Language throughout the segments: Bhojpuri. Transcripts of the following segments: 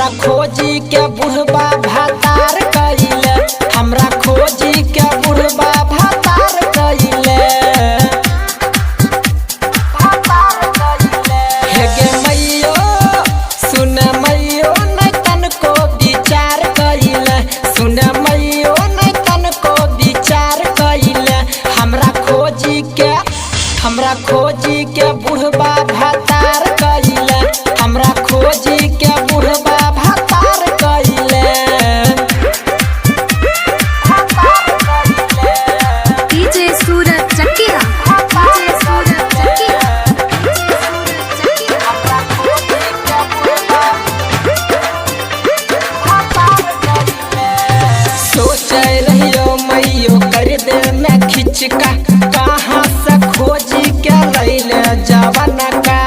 हमरा खोजी के बुढ़बा भातार कइले, हमरा खोजी के बुढ़बा भातार कइले। हे गे मैयो सुन मैयो नै तनको विचार कइले, सुन मैयो नै तनको विचार कइले। हमरा खोजी के बुढ़बा भातार कइले, हमरा खोजी के बुढ़बा भातार कइले। डीजे सूरज चकिया, डीजे सूरज चकिया, हमरा खोजी के बुढ़बा भातार कइले। सोचे रहियो मैयो कर दे मैं खिचका, कहाँ से खोजी के लैले जवन का।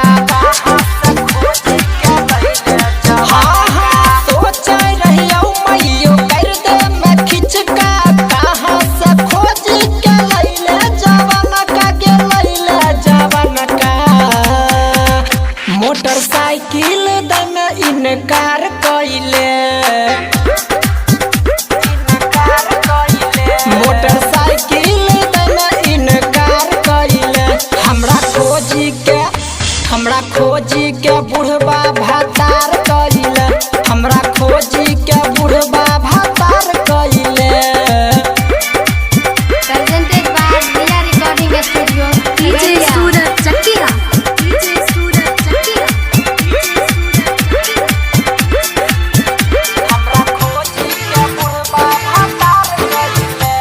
सोचे रहियो मैयो कर दे मैं खिचका, कहाँ से खोजी के लैले जवन का, के लैले जवन का। मोटरसाइकिल दे में इनकार कइले, मोटरसाइकिल दे इनकार कइले। हमरा खोजी के बुढ़बा भातार कइले, हमरा खोजी के बुढ़बा भातार कइले। Presented by Riya recording studio. DJ Suraj Chakia, DJ Suraj Chakia, हमरा खोजी के बुढ़बा भातार कइले।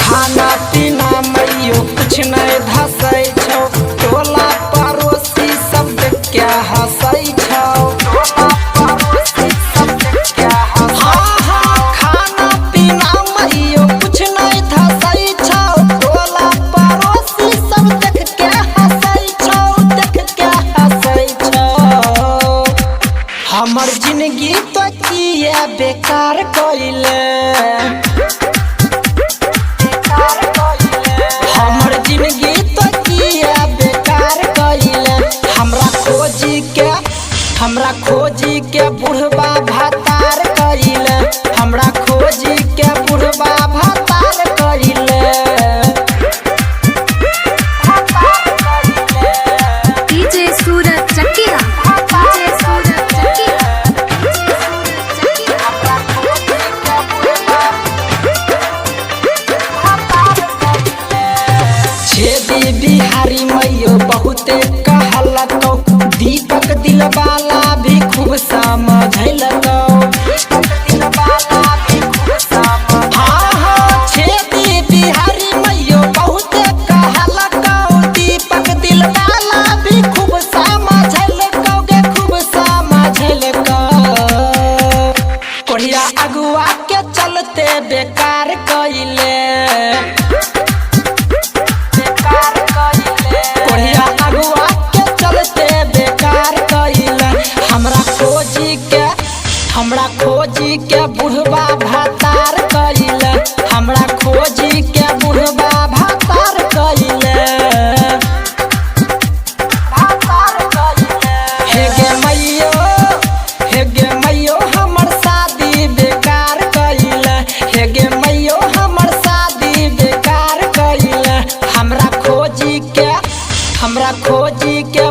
खाना पीना मैयो कुछ नहीं धसै छौ, टोला पड़ोसी सब देख के हंसै छौ, टोला पड़ोसी सब देख के हंसै छौ। खाना पीना मैयो कुछ नहीं धसै छौ, टोला पड़ोसी सब देख के हंसै छौ, देख के हंसै छौ। हमर जिंदगी तो किए बेकार कइले, हमर जिंदगी तो किए बेकार कइले। हमरा खोजी के बुढ़बा भातार कइले, हमरा खोजी के बुढ़बा भातार कइले। डीजे सूरज चकिया, डीजे सूरज चकिया, हमरा खोजी के बुढ़बा भातार कइले। छेदी बिहारी मैयो बहुते कहलकौ, दीपक दिलवाला भी खूब समझलकौ, दीपक दिलवाला भी खूब समझलकौ। छेदी बिहारी मैयो बहुते कहलकौ, दीपक दिलवाला भी खूब समझलकौ, गे खूब समझलकौ। कोढ़िया अगुआ के चलते बेकार कइले, कोढ़िया अगुआ के चलते बेकार कइले। हमरा खोजी के बुढ़बा भातार कइले, हमरा खोजी के बुढ़बा भातार कइले। हे गे मैयो हमर शादी बेकार कइले, हे गे मैयो हमर शादी बेकार कइले। हमरा खोजी के